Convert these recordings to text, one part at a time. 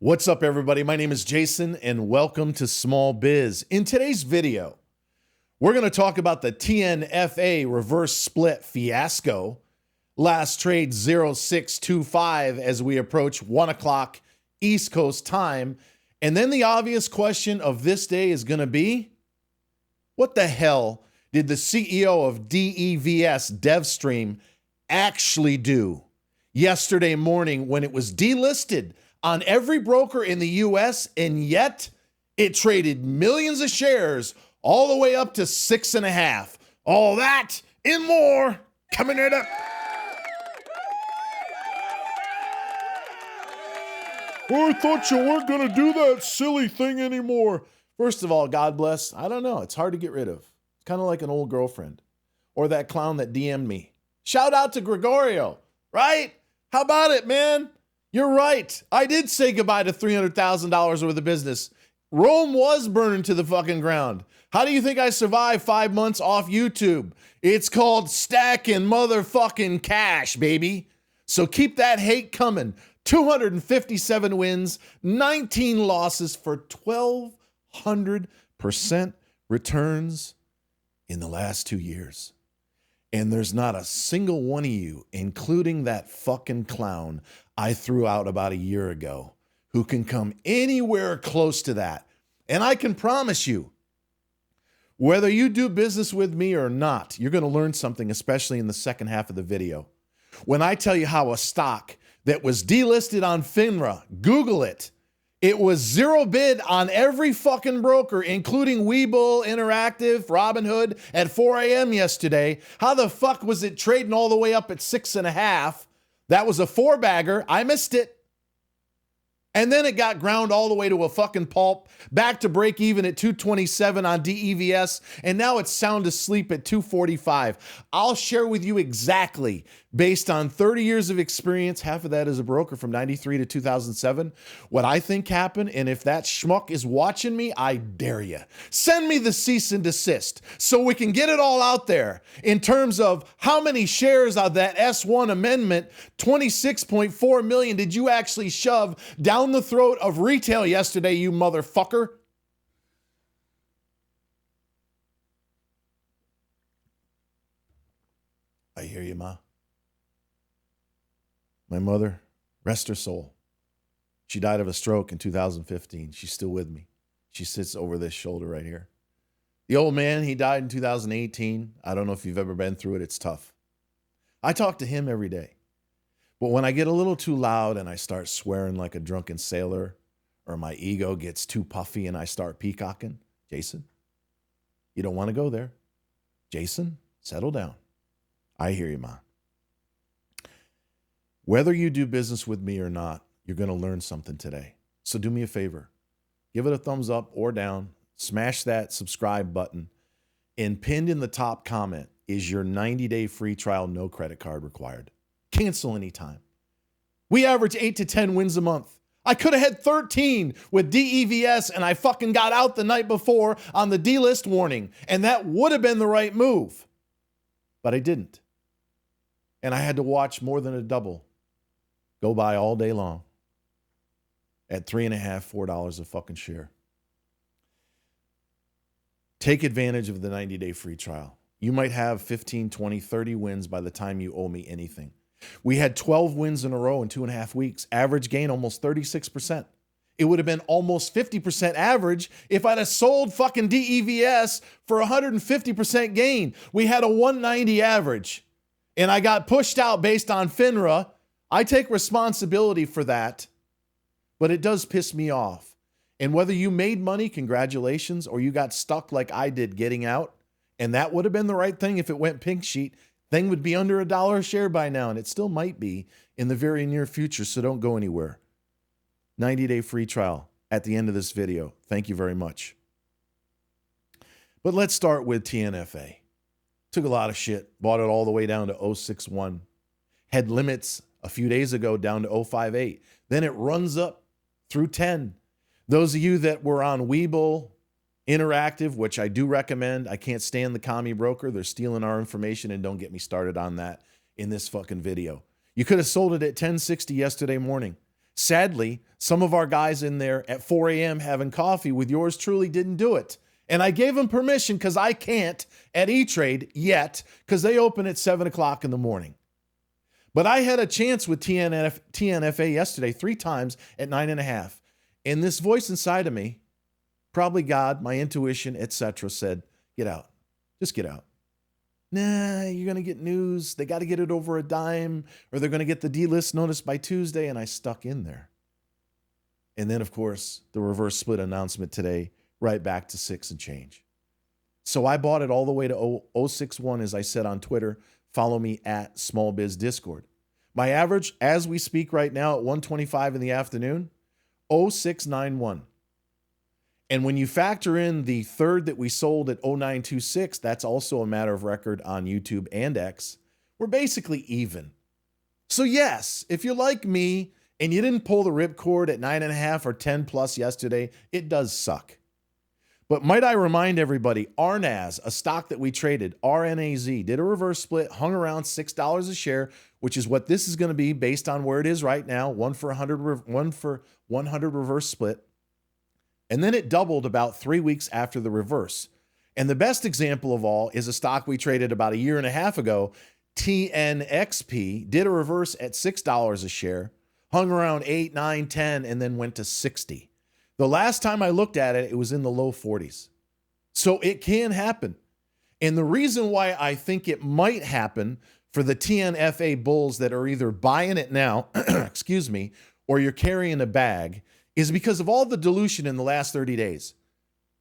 What's up, everybody? My name is Jason, and welcome to Small Biz. In today's video, we're going to talk about the TNFA reverse split fiasco. Last trade 0625 as we approach 1 o'clock East Coast time. And then the obvious question of this day is going to be, what the hell did the CEO of DEVS, Devvstream, actually do yesterday morning when it was delisted on every broker in the US, and yet it traded millions of shares all the way up to 6.5. All that and more coming right up. Oh, I thought you weren't going to do that silly thing anymore. First of all, God bless. I don't know. It's hard to get rid of. It's kind of like an old girlfriend or that clown that DM'd me. Shout out to Gregorio, right? How about it, man? You're right. I did say goodbye to $300,000 worth of business. Rome was burning to the fucking ground. How do you think I survived 5 months off YouTube? It's called stacking motherfucking cash, baby. So keep that hate coming. 257 wins, 19 losses for 1,200% returns in the last 2 years. And there's not a single one of you, including that fucking clown I threw out about a year ago, who can come anywhere close to that. And I can promise you, whether you do business with me or not, you're going to learn something, especially in the second half of the video. When I tell you how a stock that was delisted on FINRA, Google it, it was zero bid on every fucking broker, including Webull, Interactive, Robinhood at 4 a.m. yesterday. How the fuck was it trading all the way up at 6.5? That was a 4-bagger. I missed it. And then it got ground all the way to a fucking pulp, back to break even at 227 on DEVS, and now it's sound asleep at 245. I'll share with you exactly, based on 30 years of experience, half of that as a broker from 93 to 2007, what I think happened, and if that schmuck is watching me, I dare you. Send me the cease and desist so we can get it all out there in terms of how many shares of that S1 amendment, 26.4 million, did you actually shove down the throat of retail yesterday, you motherfucker? I hear you, Ma. My mother, rest her soul. She died of a stroke in 2015. She's still with me. She sits over this shoulder right here. The old man, he died in 2018. I don't know if you've ever been through it. It's tough. I talk to him every day. But when I get a little too loud and I start swearing like a drunken sailor, or my ego gets too puffy and I start peacocking, Jason, you don't want to go there. Jason, settle down. I hear you, Ma. Whether you do business with me or not, you're going to learn something today. So do me a favor. Give it a thumbs up or down. Smash that subscribe button. And pinned in the top comment is your 90-day free trial, no credit card required. Cancel anytime. We average 8 to 10 wins a month. I could have had 13 with DEVS, and I fucking got out the night before on the delist warning, and that would have been the right move. But I didn't. And I had to watch more than a double go by all day long at $3.50, $4 a fucking share. Take advantage of the 90-day free trial. You might have 15, 20, 30 wins by the time you owe me anything. We had 12 wins in a row in 2.5 weeks. Average gain almost 36%. It would have been almost 50% average if I'd have sold fucking DEVS for 150% gain. We had a 190 average, and I got pushed out based on FINRA. I take responsibility for that, but it does piss me off. And whether you made money, congratulations, or you got stuck like I did getting out, and that would have been the right thing if it went pink sheet, thing would be under $1 a share by now, and it still might be in the very near future, so don't go anywhere. 90-day free trial at the end of this video. Thank you very much. But let's start with TNFA. Took a lot of shit, bought it all the way down to 061. Had limits a few days ago down to 058. Then it runs up through 10. Those of you that were on Webull, Interactive, which I do recommend. I can't stand the commie broker. They're stealing our information, and don't get me started on that in this fucking video. You could have sold it at 1060 yesterday morning. Sadly, some of our guys in there at 4 a.m. having coffee with yours truly didn't do it. And I gave them permission because I can't at E-Trade yet because they open at 7 o'clock in the morning. But I had a chance with TNFA yesterday 3 times at 9.5. And this voice inside of me, probably God, my intuition, etc., said, get out. Just get out. Nah, you're going to get news. They got to get it over a dime or they're going to get the delist notice by Tuesday. And I stuck in there. And then, of course, the reverse split announcement today, right back to 6 and change. So I bought it all the way to 061, as I said on Twitter. Follow me at Small Biz Discord. My average, as we speak right now at 1:25 in the afternoon, 0691. And when you factor in the third that we sold at 0926, that's also a matter of record on YouTube and X, we're basically even. So yes, if you're like me and you didn't pull the ripcord at 9.5 or 10 plus yesterday, it does suck. But might I remind everybody, RNAS, a stock that we traded, RNAZ, did a reverse split, hung around $6 a share, which is what this is going to be based on where it is right now, 1 for 100 reverse split. And then it doubled about 3 weeks after the reverse. And the best example of all is a stock we traded about a year and a half ago, TNXP, did a reverse at $6 a share, hung around 8, 9, 10, and then went to 60. The last time I looked at it, it was in the low 40s. So it can happen. And the reason why I think it might happen for the TNFA bulls that are either buying it now, excuse me, or you're carrying a bag is because of all the dilution in the last 30 days.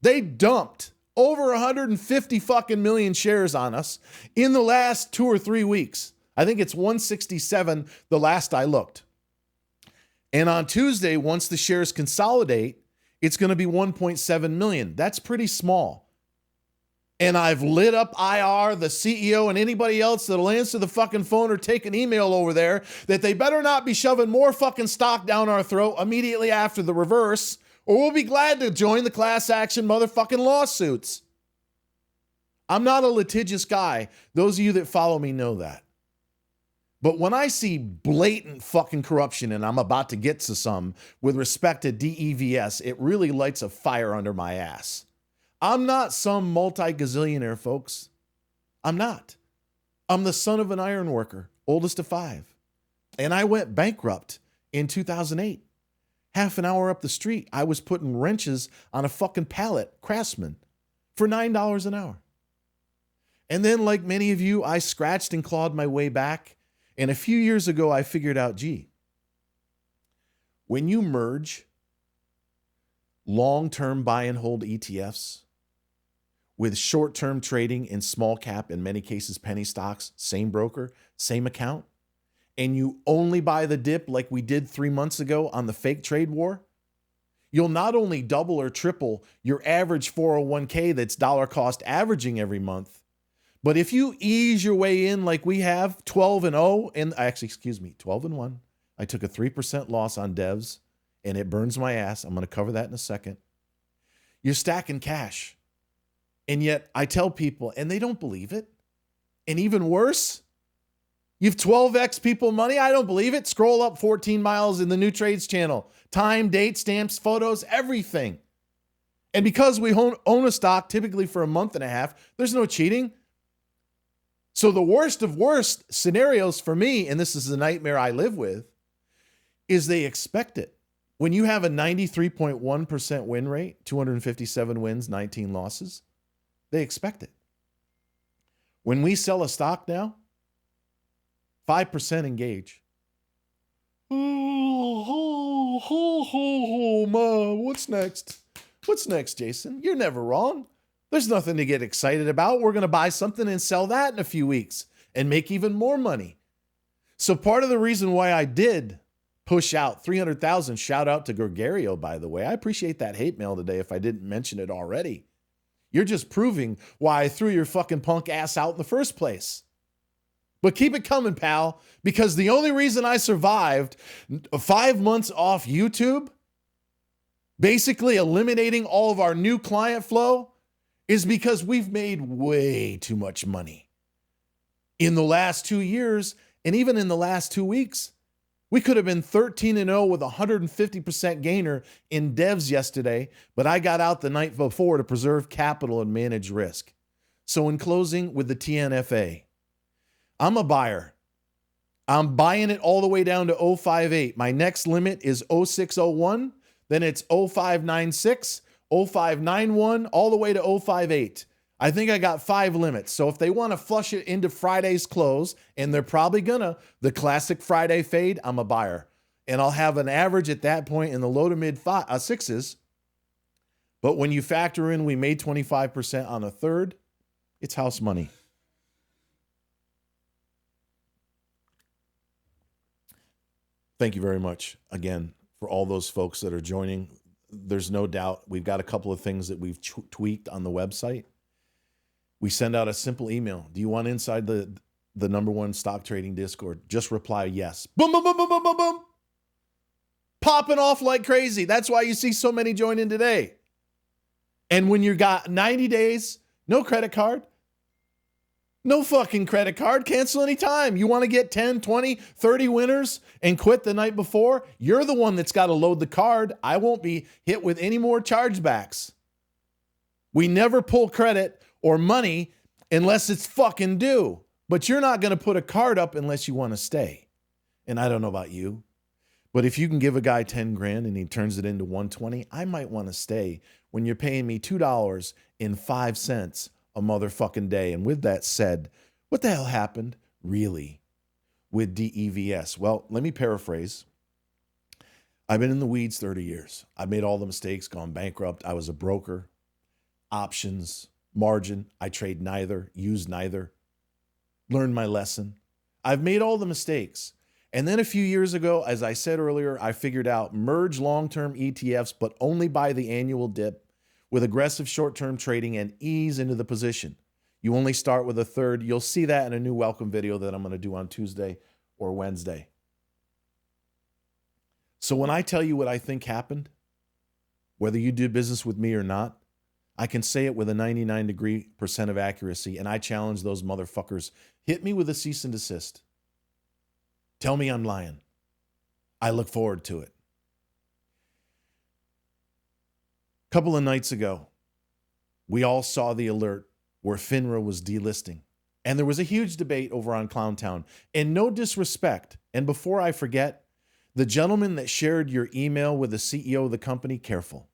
They dumped over 150 fucking million shares on us in the last 2 or 3 weeks. I think it's 167 the last I looked. And on Tuesday, once the shares consolidate, it's going to be 1.7 million. That's pretty small. And I've lit up IR, the CEO, and anybody else that'll answer the fucking phone or take an email over there that they better not be shoving more fucking stock down our throat immediately after the reverse, or we'll be glad to join the class action motherfucking lawsuits. I'm not a litigious guy. Those of you that follow me know that. But when I see blatant fucking corruption, and I'm about to get to some with respect to DEVS, it really lights a fire under my ass. I'm not some multi-gazillionaire, folks. I'm not. I'm the son of an iron worker, oldest of 5. And I went bankrupt in 2008. Half an hour up the street, I was putting wrenches on a fucking pallet, Craftsman, for $9 an hour. And then, like many of you, I scratched and clawed my way back. And a few years ago, I figured out, gee, when you merge long-term buy and hold ETFs with short-term trading in small cap, in many cases penny stocks, same broker, same account, and you only buy the dip like we did 3 months ago on the fake trade war, you'll not only double or triple your average 401k that's dollar cost averaging every month, but if you ease your way in like we have, 12 and 0, and actually, excuse me, 12 and 1, I took a 3% loss on DEVS, and it burns my ass. I'm going to cover that in a second. You're stacking cash. And yet I tell people, and they don't believe it. And even worse, you've 12x people money. I don't believe it. Scroll up 14 miles in the new trades channel. Time, date, stamps, photos, everything. And because we own a stock typically for a month and a half, there's no cheating. So the worst of worst scenarios for me, and this is the nightmare I live with, is they expect it. When you have a 93.1% win rate, 257 wins, 19 losses, they expect it. When we sell a stock now, 5% engage. Oh, Mom, what's next? What's next, Jason? You're never wrong. There's nothing to get excited about. We're going to buy something and sell that in a few weeks and make even more money. So part of the reason why I did push out 300,000, shout out to Gregorio, by the way. I appreciate that hate mail today if I didn't mention it already. You're just proving why I threw your fucking punk ass out in the first place. But keep it coming, pal, because the only reason I survived 5 months off YouTube, basically eliminating all of our new client flow, is because we've made way too much money. In the last 2 years, and even in the last 2 weeks, We could have been 13-0 with a 150% gainer in DEVS yesterday, but I got out the night before to preserve capital and manage risk. So in closing with the TNFA, I'm a buyer. I'm buying it all the way down to 058. My next limit is 0601, then it's 0596, 0591, all the way to 058. I think I got 5 limits. So if they want to flush it into Friday's close, and they're probably gonna, the classic Friday fade, I'm a buyer. And I'll have an average at that point in the low to mid sixes. But when you factor in we made 25% on a third, it's house money. Thank you very much again for all those folks that are joining. There's no doubt we've got a couple of things that we've tweaked on the website. We send out a simple email. Do you want inside the #1 stock trading Discord? Just reply yes. Boom, boom, boom, boom, boom, boom, boom. Popping off like crazy. That's why you see so many join in today. And when you got 90 days, no credit card, no fucking credit card, cancel anytime. You want to get 10, 20, 30 winners and quit the night before? You're the one that's got to load the card. I won't be hit with any more chargebacks. We never pull credit or money unless it's fucking due. But you're not going to put a card up unless you want to stay. And I don't know about you, but if you can give a guy 10 grand and he turns it into 120, I might want to stay when you're paying me $2.05 a motherfucking day. And with that said, what the hell happened really with DEVS? Well, let me paraphrase. I've been in the weeds 30 years. I've made all the mistakes, gone bankrupt. I was a broker, options, margin. I trade neither, use neither, learned my lesson. I've made all the mistakes. And then a few years ago, as I said earlier, I figured out merge long-term ETFs, but only buy the annual dip with aggressive short-term trading and ease into the position. You only start with a third. You'll see that in a new welcome video that I'm going to do on Tuesday or Wednesday. So when I tell you what I think happened, whether you do business with me or not, I can say it with a 99% of accuracy, and I challenge those motherfuckers. Hit me with a cease and desist. Tell me I'm lying. I look forward to it. A couple of nights ago, we all saw the alert where FINRA was delisting. And there was a huge debate over on Clowntown. And no disrespect, and before I forget, the gentleman that shared your email with the CEO of the company, careful.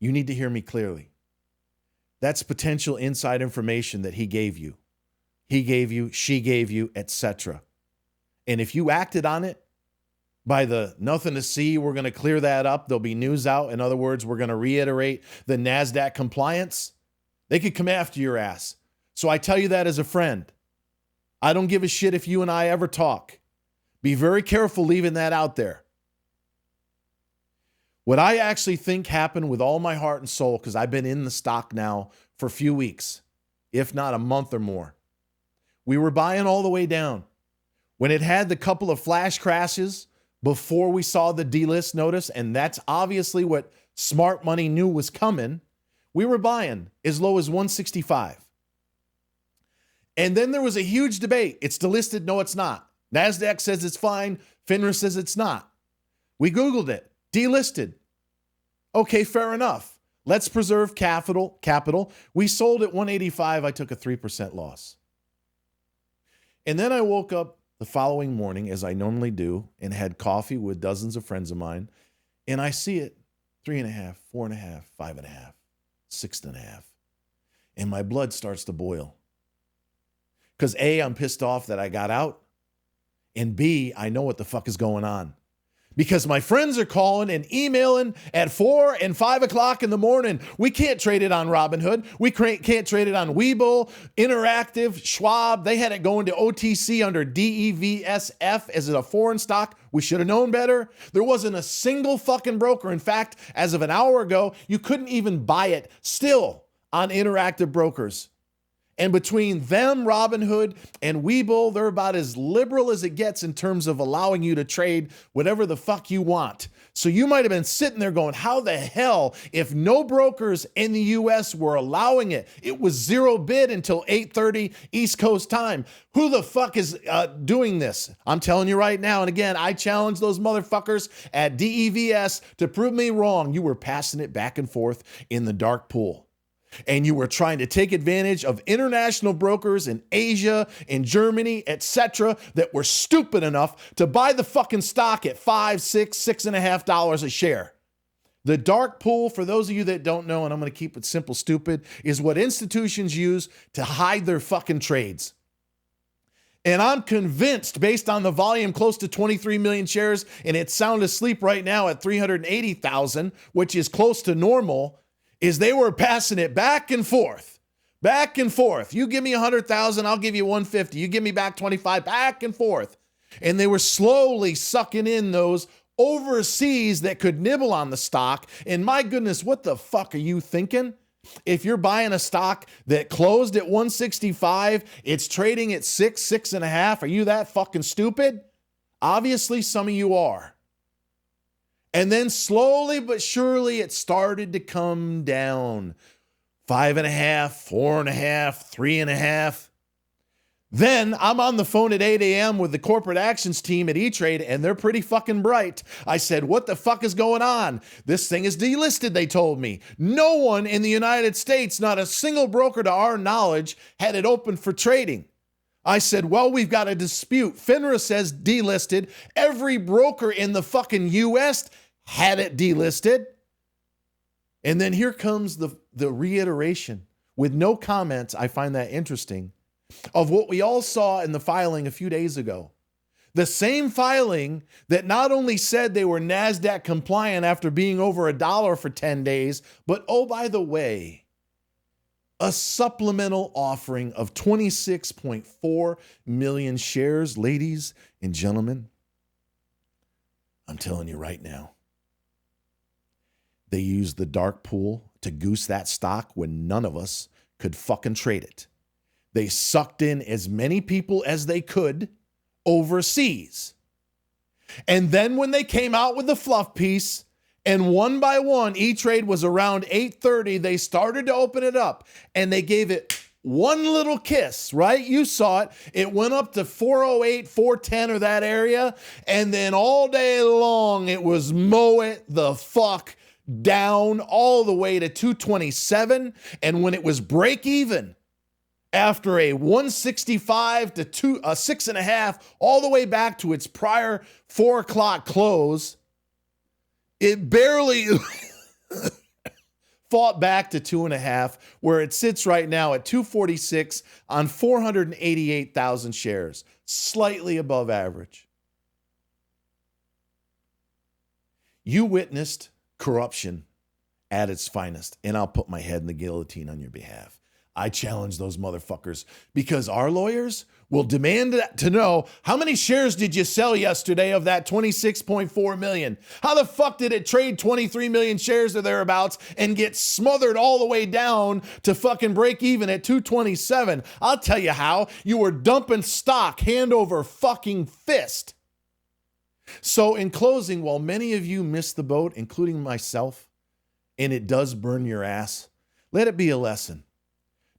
You need to hear me clearly. That's potential inside information that he gave you. He gave you, she gave you, etc. And if you acted on it, by the nothing to see, we're going to clear that up. There'll be news out. In other words, we're going to reiterate the Nasdaq compliance. They could come after your ass. So I tell you that as a friend. I don't give a shit if you and I ever talk. Be very careful leaving that out there. What I actually think happened with all my heart and soul, because I've been in the stock now for a few weeks, if not a month or more. We were buying all the way down. When it had the couple of flash crashes before we saw the delist notice, and that's obviously what smart money knew was coming, we were buying as low as 165. And then there was a huge debate. It's delisted. No, it's not. Nasdaq says it's fine. FINRA says it's not. We Googled it. Delisted. Okay, fair enough. Let's preserve capital. We sold at 185. I took a 3% loss. And then I woke up the following morning, as I normally do, and had coffee with dozens of friends of mine, and I see it 3.5, 4.5, 5.5, 6.5. And my blood starts to boil. Because A, I'm pissed off that I got out, and B, I know what the fuck is going on. Because my friends are calling and emailing at 4 and 5 o'clock in the morning. We can't trade it on Robinhood. We can't trade it on Webull, Interactive, Schwab. They had it going to OTC under DEVSF as a foreign stock. We should have known better. There wasn't a single fucking broker. In fact, as of an hour ago, you couldn't even buy it still on Interactive Brokers. And between them, Robinhood, and Webull, they're about as liberal as it gets in terms of allowing you to trade whatever the fuck you want. So you might have been sitting there going, how the hell, if no brokers in the US were allowing it, it was zero bid until 8:30 East Coast time. Who the fuck is doing this? I'm telling you right now, and again, I challenge those motherfuckers at DEVS to prove me wrong. You were passing it back and forth in the dark pool. And you were trying to take advantage of international brokers in Asia, in Germany, etc., that were stupid enough to buy the fucking stock at $5, $6, $6.50 a share. The dark pool, for those of you that don't know, and I'm going to keep it simple, stupid, is what institutions use to hide their fucking trades. And I'm convinced, based on the volume close to 23 million shares, and it's sound asleep right now at 380,000, which is close to normal, is they were passing it back and forth. Back and forth. You give me 100,000, I'll give you 150. You give me back 25, back and forth. And they were slowly sucking in those overseas that could nibble on the stock. And my goodness, what the fuck are you thinking? If you're buying a stock that closed at 165, it's trading at 6, 6.5. Are you that fucking stupid? Obviously, some of you are. And then slowly but surely it started to come down. 5.5, 4.5, 3.5. Then I'm on the phone at 8 a.m. with the corporate actions team at E-Trade, and they're pretty fucking bright. I said, what the fuck is going on? This thing is delisted, they told me. No one in the United States, not a single broker to our knowledge, had it open for trading. I said, well, we've got a dispute. FINRA says delisted. Every broker in the fucking U.S. had it delisted. And then here comes the reiteration with no comments. I find that interesting, of what we all saw in the filing a few days ago. The same filing that not only said they were Nasdaq compliant after being over $1 for 10 days, but oh, by the way, a supplemental offering of 26.4 million shares. Ladies and gentlemen, I'm telling you right now, they used the dark pool to goose that stock when none of us could fucking trade it. They sucked in as many people as they could overseas. And then when they came out with the fluff piece, and one by one, E-Trade was around 8:30, they started to open it up, and they gave it one little kiss, right? You saw it. It went up to 408, 410 or that area, and then all day long, it was mow it the fuck down all the way to 227. And when it was break even, after a 165 to 6.5, all the way back to its prior 4 o'clock close, it barely fought back to 2.5, where it sits right now at 246 on 488,000 shares, slightly above average. You witnessed corruption at its finest, and I'll put my head in the guillotine on your behalf. I challenge those motherfuckers, because our lawyers will demand to know, how many shares did you sell yesterday of that 26.4 million? How the fuck did it trade 23 million shares or thereabouts and get smothered all the way down to fucking break even at 227? I'll tell you how. You were dumping stock hand over fucking fist. So in closing, while many of you missed the boat, including myself, and it does burn your ass, let it be a lesson.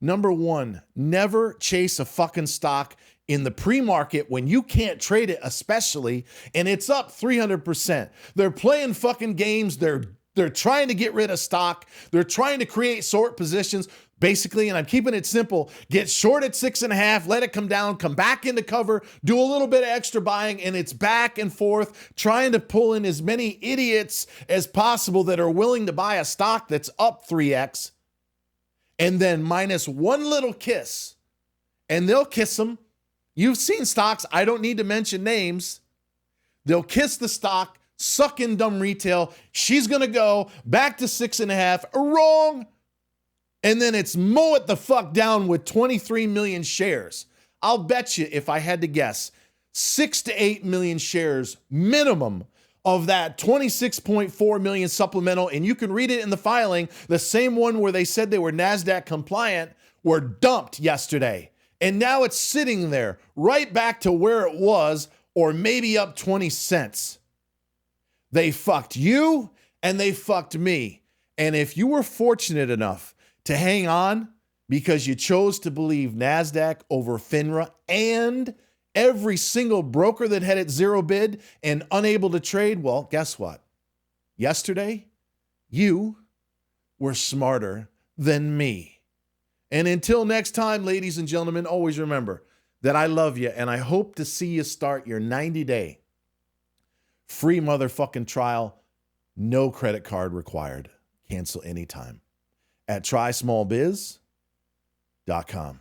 Number one, never chase a fucking stock in the pre-market when you can't trade it, especially, and it's up 300%. They're playing fucking games. They're trying to get rid of stock. They're trying to create short positions, basically, and I'm keeping it simple. Get short at 6.5, let it come down, come back into cover, do a little bit of extra buying, and it's back and forth, trying to pull in as many idiots as possible that are willing to buy a stock that's up 3x. And then minus one little kiss, and they'll kiss them. You've seen stocks, I don't need to mention names. They'll kiss the stock, suck in dumb retail. She's going to go back to 6.5. Wrong. And then it's mow it the fuck down with 23 million shares. I'll bet you, if I had to guess, 6 to 8 million shares minimum of that 26.4 million supplemental, and you can read it in the filing, the same one where they said they were Nasdaq compliant, were dumped yesterday. And now it's sitting there right back to where it was, or maybe up 20 cents. They fucked you and they fucked me. And if you were fortunate enough to hang on because you chose to believe Nasdaq over FINRA and every single broker that had it zero bid and unable to trade, well, guess what? Yesterday, you were smarter than me. And until next time, ladies and gentlemen, always remember that I love you and I hope to see you start your 90-day free motherfucking trial, no credit card required. Cancel anytime at trysmallbiz.com.